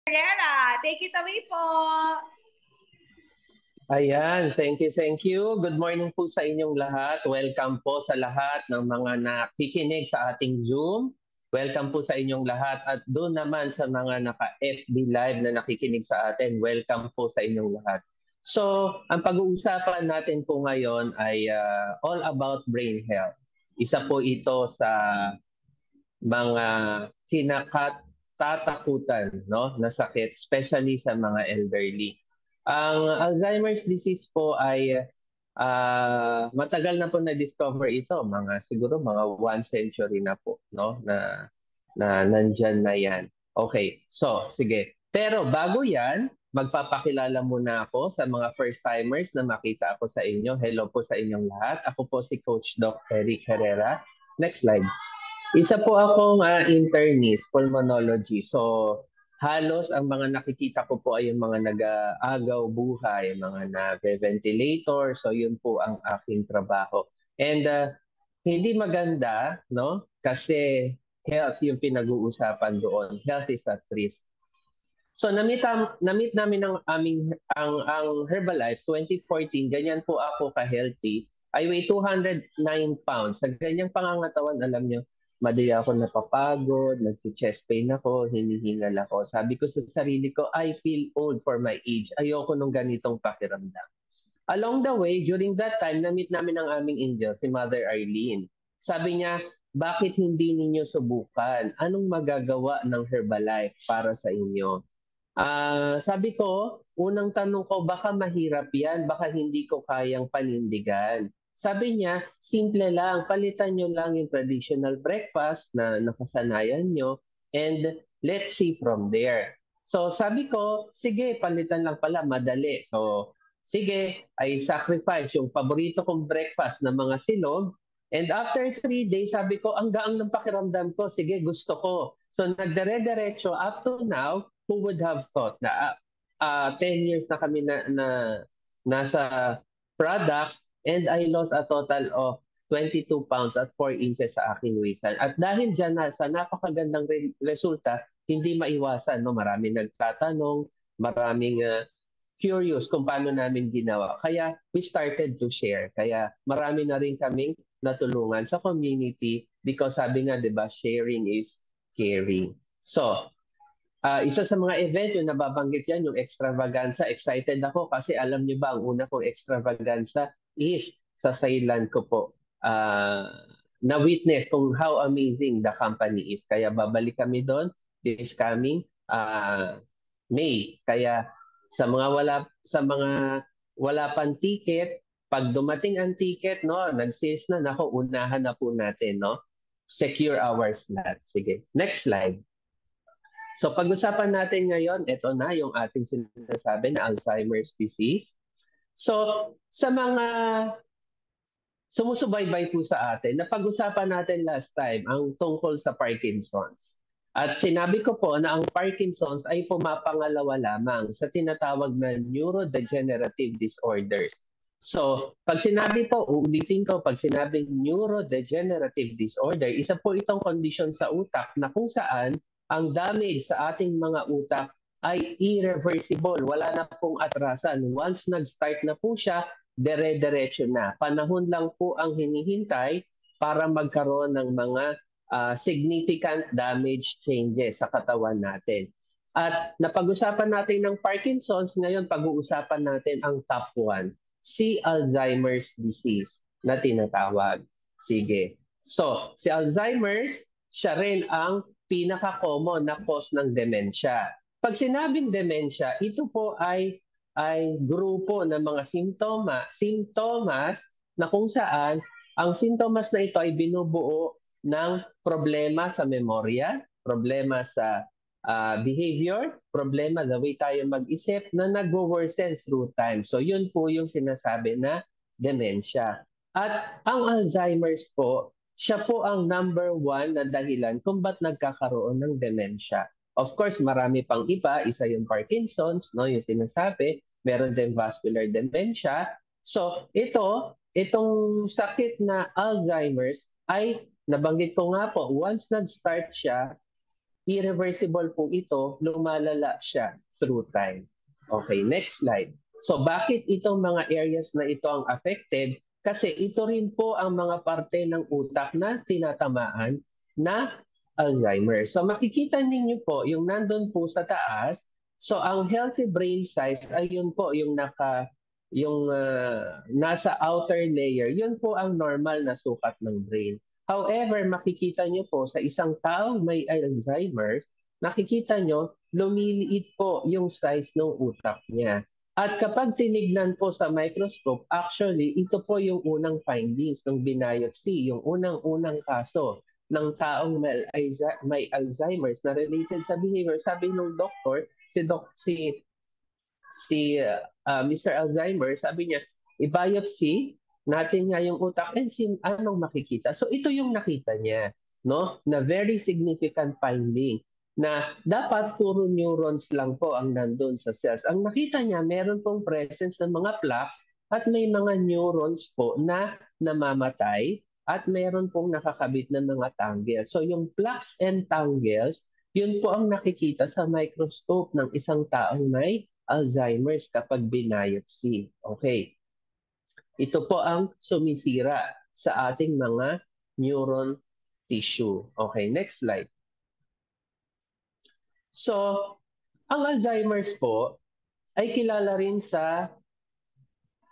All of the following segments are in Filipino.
Herrera. Take it away po. Ayan, thank you, thank you. Good morning po sa inyong lahat. Welcome po sa lahat ng mga nakikinig sa ating Zoom. Welcome po sa inyong lahat. At doon naman sa mga naka-FB Live na nakikinig sa atin, welcome po sa inyong lahat. So, ang pag-uusapan natin po ngayon ay all about brain health. Isa po ito sa mga kinakatatakutan, no, na sakit, especially sa mga elderly. Ang Alzheimer's disease po ay matagal na po na-discover ito, siguro mga 1 century na po, no, na nandyan na yan. Okay, so sige. Pero bago yan, magpapakilala muna ako sa mga first-timers na makita ako sa inyo. Hello po sa inyong lahat. Ako po si Coach Doc Eric Herrera. Next slide. Isa po akong internist, pulmonology. So, halos ang mga nakikita ko po ay yung mga nag-aagaw buhay, mga na-ventilator. So, yun po ang aking trabaho. And hindi maganda, no? Kasi health yung pinag-uusapan doon. Health is at risk. So, namit namin ang Herbalife 2014. Ganyan po ako ka-healthy. I weigh 209 pounds. Sa ganyang pangangatawan, alam nyo, madali ako napapagod, nag-chest pain ako, hinihingal ako. Sabi ko sa sarili ko, I feel old for my age. Ayoko nung ganitong pakiramdam. Along the way, during that time, namit namin ang aming angel, si Mother Arlene. Sabi niya, bakit hindi ninyo subukan? Anong magagawa ng Herbalife para sa inyo? Sabi ko, unang tanong ko, baka mahirap yan, baka hindi ko kayang panindigan. Sabi niya, simple lang, palitan nyo lang yung traditional breakfast na nakasanayan nyo and let's see from there. So sabi ko, sige, palitan lang pala, madali. So sige, I sacrifice yung paborito kong breakfast na mga silog. And after 3 days, sabi ko, ang gaang ng pakiramdam ko, sige, gusto ko. So nagdire-diretso up to now, who would have thought na 10 years na kami nasa products and I lost a total of 22 pounds at 4 inches sa aking waistline. At dahil dyan sa napakagandang resulta, hindi maiwasan. No? Maraming nagtatanong, maraming curious kung paano namin ginawa. Kaya we started to share. Kaya marami na rin kaming natulungan sa community because sabi nga, di ba, sharing is caring. So, isa sa mga event yung nababanggit yan, yung extravaganza. Excited ako kasi alam niyo ba, ang una kong extravaganza is sa Thailand ko po. Na-witness kung how amazing the company is. Kaya babalik kami doon this coming May. Kaya sa mga wala pang ticket, pag dumating ang ticket, no, nag-sales na, nako, unahan na po natin, no? Secure our slot. Sige. Next slide. So pag-usapan natin ngayon, ito na yung ating sinasabi na Alzheimer's disease. So sa mga sumusubaybay po sa atin, napag-usapan natin last time ang tungkol sa Parkinson's. At sinabi ko po na ang Parkinson's ay pumapangalawa lamang sa tinatawag na neurodegenerative disorders. So, pag sinabi po, uulitin ko, pag sinabing neurodegenerative disorder, isa po itong kondisyon sa utak na kung saan ang damage sa ating mga utak ay irreversible. Wala na pong atrasan. Once nag-start na po siya, dire-diretso na. Panahon lang po ang hinihintay para magkaroon ng mga significant damage changes sa katawan natin. At napag-usapan natin ng Parkinson's, ngayon pag-uusapan natin ang top 1, si Alzheimer's disease na tinatawag. Sige. So, si Alzheimer's, siya rin ang pinaka-common na cause ng dementia. Pag sinabing dementia, ito po ay grupo ng mga simptomas na kung saan ang sintomas na ito ay binubuo ng problema sa memorya, problema sa behavior, problema the way tayo mag-isip na nag-worsen through time. So yun po yung sinasabi na dementia. At ang Alzheimer's po, siya po ang number 1 na dahilan kung ba't nagkakaroon ng dementia. Of course, marami pang iba. Isa yung Parkinson's, no, yung sinasabi. Meron din vascular dementia. So, itong sakit na Alzheimer's ay, nabanggit ko nga po, once nag-start siya, irreversible po ito, lumalala siya through time. Okay, next slide. So bakit itong mga areas na ito ang affected? Kasi ito rin po ang mga parte ng utak na tinatamaan na Alzheimer. So makikita ninyo po yung nandun po sa taas. So ang healthy brain size ay yun po yung nasa outer layer. Yun po ang normal na sukat ng brain. However, makikita nyo po sa isang taong may Alzheimer's, nakikita nyo, lumiliit po yung size ng utak niya. At kapag tinignan po sa microscope, actually, ito po yung unang findings ng biopsy, yung unang-unang kaso ng taong may Alzheimer's na related sa behavior. Sabi ng doktor, Mr. Alzheimer, sabi niya, i-biopsy natin nga yung utak and see anong makikita. So ito yung nakita niya, no? Na very significant finding na dapat puro neurons lang po ang nandun sa cells. Ang nakita niya, meron pong presence ng mga plaques at may mga neurons po na namamatay at meron pong nakakabit ng mga tangles. So yung plaques and tangles, yun po ang nakikita sa microscope ng isang taong may Alzheimer's kapag binayopsy. Okay. Ito po ang sumisira sa ating mga neuron tissue. Okay, next slide. So, ang Alzheimer's po ay kilala rin sa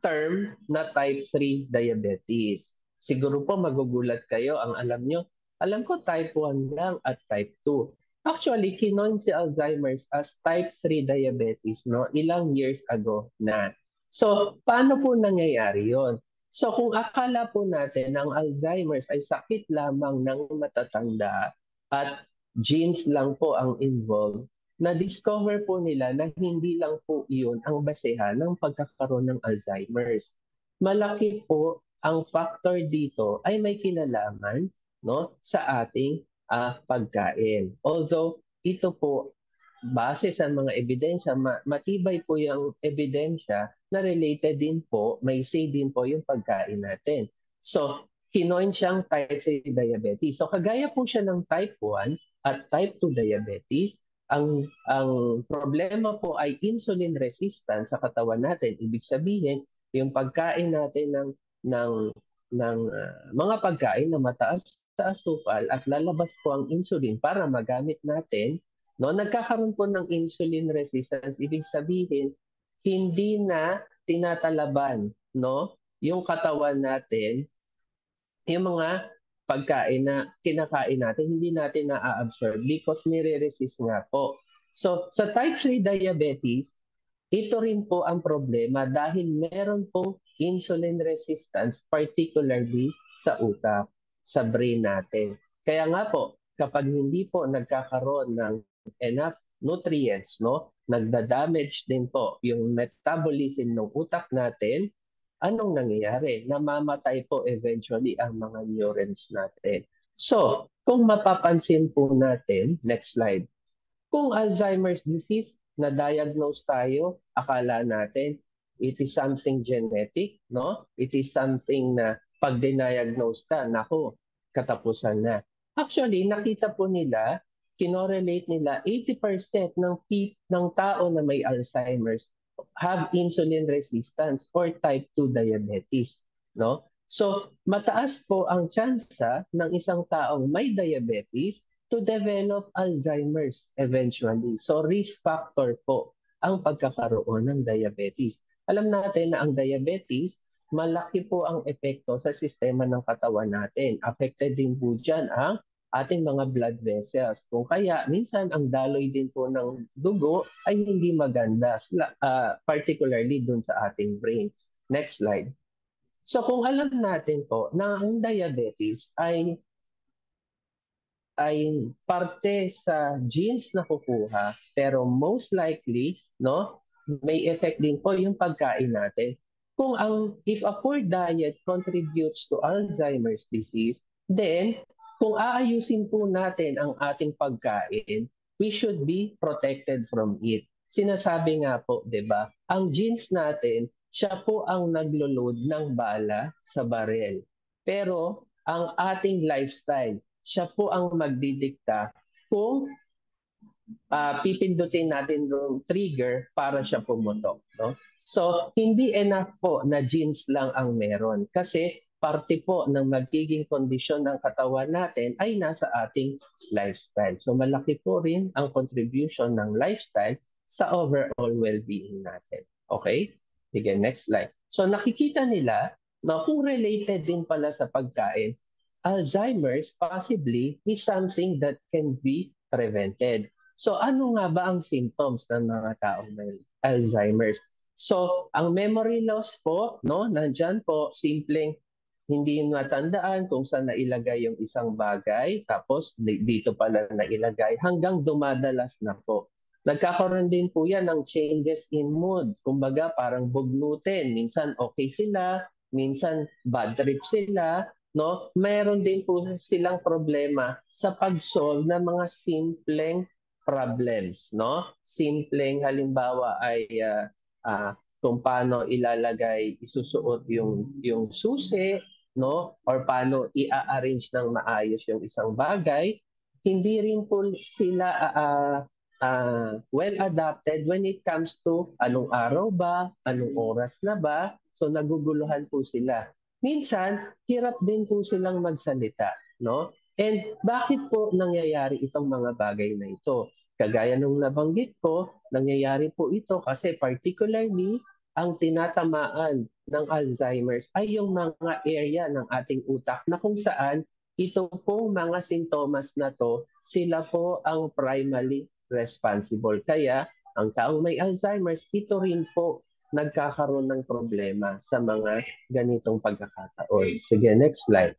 term na type 3 diabetes. Siguro po magugulat kayo, ang alam ko type 1 lang at type 2. Actually, kinoin si Alzheimer's as type 3 diabetes ilang years ago na. So, paano po nangyayari yon? So, kung akala po natin ang Alzheimer's ay sakit lamang ng matatanda at genes lang po ang involved, na-discover po nila na hindi lang po iyon ang basehan ng pagkakaroon ng Alzheimer's. Malaki po ang factor dito ay may kinalaman sa ating pagkain. Although ito po, base sa mga ebidensya, matibay po yung ebidensya na related din po, may say din po yung pagkain natin. So, kinoin siyang type 3 diabetes. So, kagaya po siya ng type 1 at type 2 diabetes, ang problema po ay insulin resistance sa katawan natin. Ibig sabihin, yung pagkain natin ng mga pagkain na mataas sa asukal at lalabas po ang insulin para magamit natin, nagkakaroon po ng insulin resistance. Ibig sabihin, hindi na tinatalaban yung katawan natin, yung mga pagkain na kinakain natin, hindi natin na-absorb because nire-resist nga po. So, sa type 3 diabetes, ito rin po ang problema dahil meron pong insulin resistance, particularly sa utak, sa brain natin. Kaya nga po, kapag hindi po nagkakaroon ng enough nutrients, nagda-damage din po yung metabolism ng utak natin, anong nangyayari? Namamatay po eventually ang mga neurons natin. So, kung mapapansin po natin, next slide, kung Alzheimer's disease, na-diagnose tayo, akala natin, it is something genetic, It is something na pag diagnose ka, naku, katapusan na. Actually, nakita po nila, kinorelate nila, 80% ng tao na may Alzheimer's have insulin resistance or type 2 diabetes, So, mataas po ang tsansa ng isang taong may diabetes to develop Alzheimer's eventually. So, risk factor po ang pagkakaroon ng diabetes. Alam natin na ang diabetes, malaki po ang epekto sa sistema ng katawan natin. Affected din po dyan ang ating mga blood vessels. Kung kaya, minsan ang daloy din po ng dugo ay hindi maganda, particularly dun sa ating brain. Next slide. So kung alam natin po na ang diabetes ay parte sa genes na kukuha, pero most likely, may effect din po yung pagkain natin. If a poor diet contributes to Alzheimer's disease, then kung aayusin po natin ang ating pagkain, we should be protected from it. Sinasabi nga po, 'di ba? Ang genes natin, siya po ang naglo-load ng bala sa barel. Pero ang ating lifestyle, siya po ang magdidikta kung pipindutin natin yung trigger para siya pumutok. No? So, hindi enough po na genes lang ang meron kasi parte po ng magiging kondisyon ng katawan natin ay nasa ating lifestyle. So, malaki po rin ang contribution ng lifestyle sa overall well-being natin. Okay? Sige, next slide. So, nakikita nila na kung related din pala sa pagkain, Alzheimer's possibly is something that can be prevented. So ano nga ba ang symptoms ng mga taong may Alzheimer's? So ang memory loss po, no, nandyan po, simpleng hindi matandaan kung saan nailagay yung isang bagay, tapos dito pala nailagay, hanggang dumadalas na po. Nagkakaroon din po yan ng changes in mood. Kumbaga parang bugnutin. Minsan okay sila, minsan bad trip sila, no? Meron din po silang problema sa pag-solve ng mga simpleng problems, no? Simpleng halimbawa ay kung paano ilalagay, isusuot yung susi, no? Or paano i-arrange ng maayos yung isang bagay. Hindi rin po sila well adapted when it comes to anong araw ba, anong oras na ba. So naguguluhan po sila. Minsan, hirap din po silang magsalita, no? And bakit po nangyayari itong mga bagay na ito? Kagaya nung nabanggit ko, nangyayari po ito kasi particularly ang tinatamaan ng Alzheimer's ay yung mga area ng ating utak na kung saan ito pong mga sintomas na to, sila po ang primarily responsible. Kaya ang taong may Alzheimer's, ito rin po nagkakaroon ng problema sa mga ganitong pagkakataon. Sige, next slide.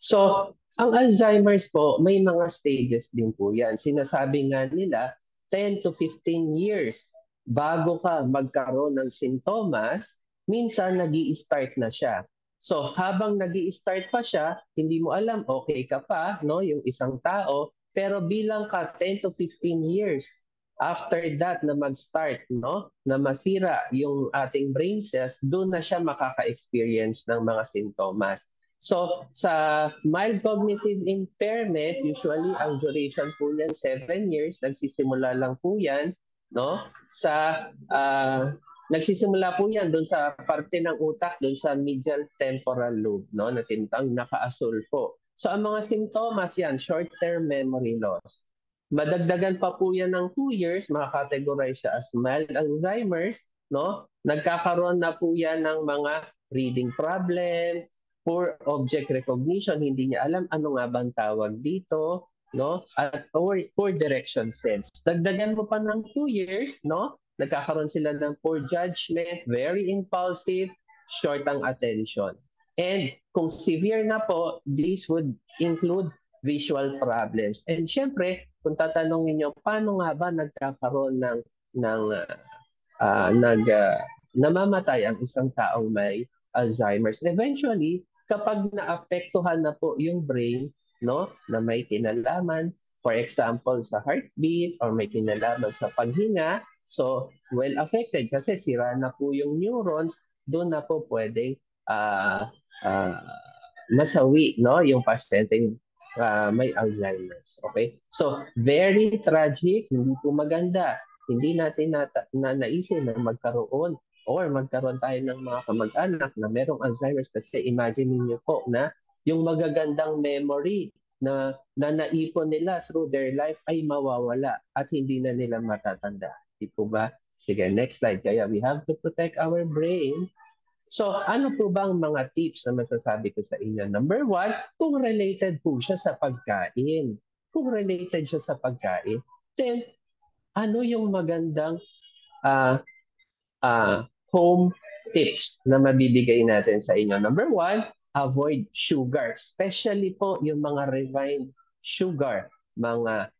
So, ang Alzheimer's po, may mga stages din po yan. Sinasabi nga nila, 10 to 15 years bago ka magkaroon ng sintomas, minsan nag-i-start na siya. So, habang nag-i-start pa siya, hindi mo alam, okay ka pa, no, yung isang tao, pero bilang ka 10 to 15 years, after that na mag-start, no, na masira yung ating brain cells, doon na siya makaka-experience ng mga sintomas. So, sa mild cognitive impairment, usually ang duration po niyan 7 years, nagsisimula lang po yan, no? Sa nagsisimula po yan doon sa parte ng utak, doon sa medial temporal lobe, no? Na tinatawag naka-asul po. So, ang mga sintomas yan, short-term memory loss. Madagdagan pa po yan ng 2 years, makakategorize siya as mild Alzheimer's, no? Nagkakaroon na po yan ng mga reading problem, poor object recognition, hindi niya alam ano nga bang tawag dito, no? At poor direction sense. Dagdagan mo pa ng 2 years, no? Nagkakaroon sila ng poor judgment, very impulsive, short ang attention. And kung severe na po, this would include visual problems. And syempre, kung tatanungin niyo, paano nga ba nagkakaroon namamatay ang isang taong may Alzheimer's? Eventually, kapag naapektuhan na po yung brain, no, na may kinalaman, for example, sa heartbeat or may kinalaman sa paghinga, so well affected kasi sira na po yung neurons, doon na po pwedeng masawi, no, yung pasyente may Alzheimer's. Okay? So, very tragic, hindi po maganda. Hindi natin naisip na magkaroon tayo ng mga kamag-anak na merong Alzheimer's kasi imagine niyo po na yung magagandang memory na naipon nila through their life ay mawawala at hindi na nila matatanda. Di po ba? Sige, next slide. Kaya we have to protect our brain. So, ano po bang mga tips na masasabi ko sa inyo? Number 1, kung related po siya sa pagkain. Kung related siya sa pagkain, then ano yung magandang home tips na mabibigay natin sa inyo? Number 1, avoid sugar. Especially po yung mga refined sugar, mga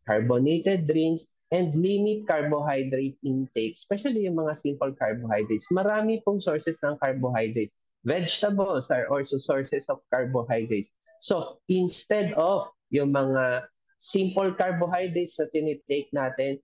carbonated drinks, and limit carbohydrate intake, especially yung mga simple carbohydrates. Marami pong sources ng carbohydrates. Vegetables are also sources of carbohydrates. So, instead of yung mga simple carbohydrates na tinitake natin,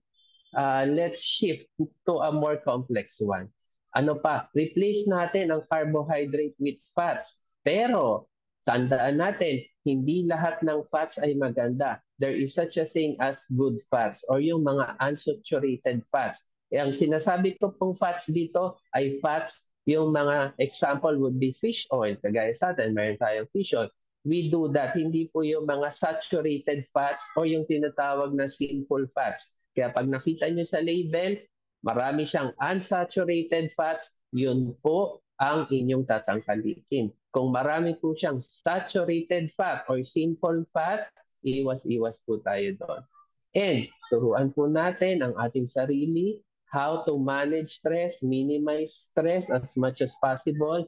let's shift to a more complex one. Ano pa? Replace natin ang carbohydrate with fats. Pero, tandaan natin, hindi lahat ng fats ay maganda. there is such a thing as good fats or yung mga unsaturated fats. Ang sinasabi ko pong fats dito ay fats, yung mga example would be fish oil. Kagaya sa atin, meron tayong fish oil. We do that, hindi po yung mga saturated fats or yung tinatawag na sinful fats. Kaya pag nakita nyo sa label, marami siyang unsaturated fats, yun po ang inyong tatangkalikin. Kung marami po siyang saturated fat or sinful fat, iwas-iwas po tayo doon. And turuan po natin ang ating sarili how to manage stress, minimize stress as much as possible,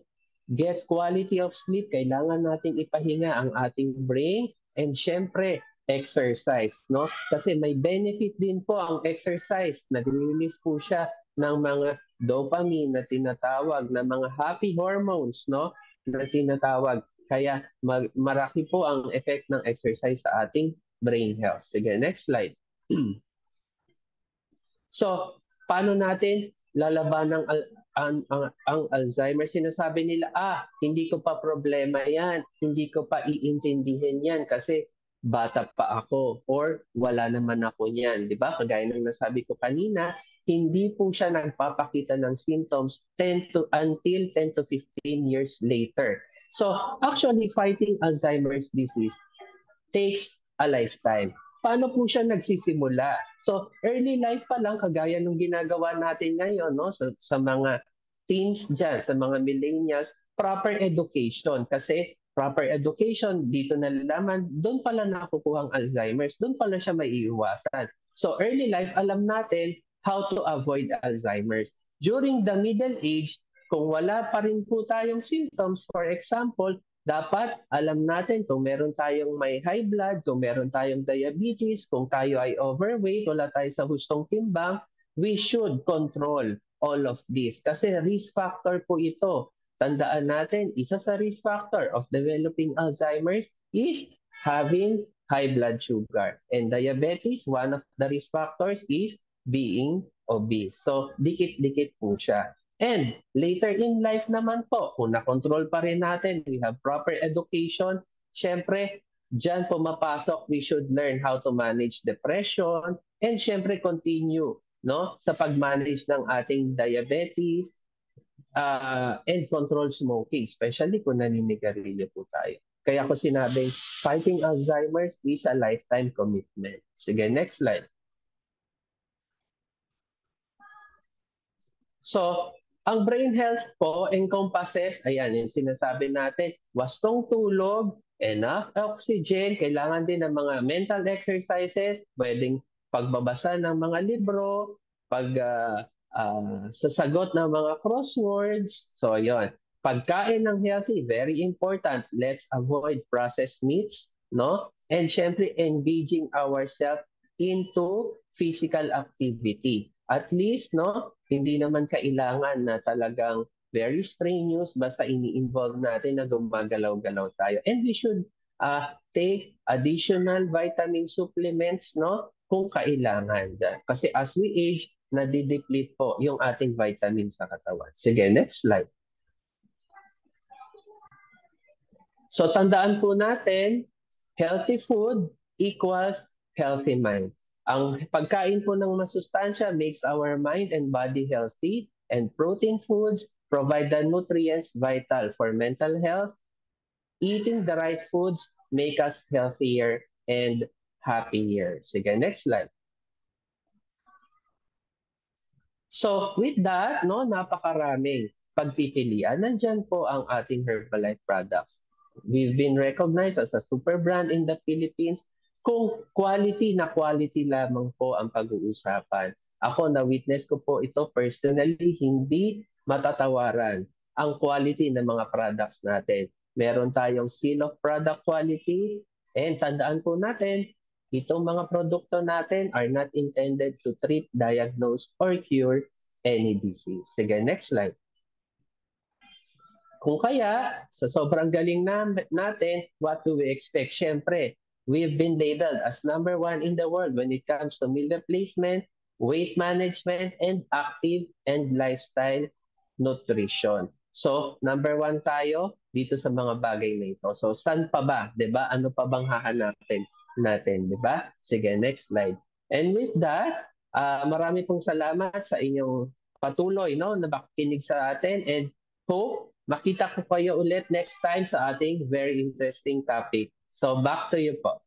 get quality of sleep, kailangan nating ipahinga ang ating brain, and syempre, exercise, no? Kasi may benefit din po ang exercise. Nag-release po siya ng mga dopamine na tinatawag, na mga happy hormones, no? Na tinatawag. Kaya maraki po ang effect ng exercise sa ating brain health. Sige, next slide. So, paano natin lalaban ang Alzheimer? Sinasabi nila, hindi ko pa problema yan. Hindi ko pa iintindihin yan kasi bata pa ako or wala naman ako niyan. Di ba? Kagaya ng nasabi ko kanina, hindi po siya nagpapakita ng symptoms until 10 to 15 years later. So, actually, fighting Alzheimer's disease takes a lifetime. Paano po siya nagsisimula? So, early life pa lang, kagaya nung ginagawa natin ngayon, no? Sa mga teens dyan, sa mga millennials, proper education. Kasi proper education, dito nalalaman, doon pala nakukuha ang Alzheimer's, doon pala siya maiiwasan. So, early life, alam natin how to avoid Alzheimer's. During the middle age, kung wala pa rin po tayong symptoms, for example, dapat alam natin kung meron tayong may high blood, kung meron tayong diabetes, kung tayo ay overweight, wala tayo sa hustong timbang, we should control all of this. Kasi risk factor po ito. Tandaan natin, isa sa risk factor of developing Alzheimer's is having high blood sugar. And diabetes, one of the risk factors is being obese. So, dikit-dikit po siya. And later in life naman po, kung na-control pa rin natin, we have proper education, syempre, dyan pumapasok, we should learn how to manage depression, and syempre continue, no, sa pag-manage ng ating diabetes, and control smoking, especially kung naninigarilyo po tayo. Kaya ko sinabing, fighting Alzheimer's is a lifetime commitment. Sige, next slide. So, ang brain health po encompasses, ayan, yung sinasabi natin, wastong tulog, enough oxygen, kailangan din ng mga mental exercises, pwedeng pagbabasa ng mga libro, sasagot ng mga crosswords. So, yon. Pagkain ng healthy, very important. Let's avoid processed meats, no? And syempre, engaging ourselves into physical activity. At least, no, hindi naman kailangan na talagang very strenuous, basta ini-involve natin na gumagalaw-galaw tayo. And we should take additional vitamin supplements, no, kung kailangan. Kasi as we age, nadideplete po yung ating vitamins sa katawan. Sige, next slide. So tandaan po natin, healthy food equals healthy mind. Ang pagkain po ng masustansya makes our mind and body healthy, and protein foods provide the nutrients vital for mental health. Eating the right foods make us healthier and happier. Sige, next slide. So with that, no, napakaraming pagpipilian. Nandyan po ang ating Herbalife products. We've been recognized as a super brand in the Philippines. Kung quality na quality lamang po ang pag-uusapan. Ako, na-witness ko po ito personally, hindi matatawaran ang quality ng mga products natin. Meron tayong seal of product quality, and tandaan po natin, itong mga produkto natin are not intended to treat, diagnose, or cure any disease. Sige, next slide. Kung kaya, sa sobrang galing natin, what do we expect? Siyempre, we've been labeled as #1 in the world when it comes to meal replacement, weight management, and active and lifestyle nutrition. So, #1 tayo dito sa mga bagay na ito. So, saan pa ba? 'Di ba? Ano pa bang hahanapin? natin, di ba? Sige, next slide. And with that, marami pong salamat sa inyong patuloy no, na makikinig sa atin, and hope makita ko kayo ulit next time sa ating very interesting topic. So back to you po.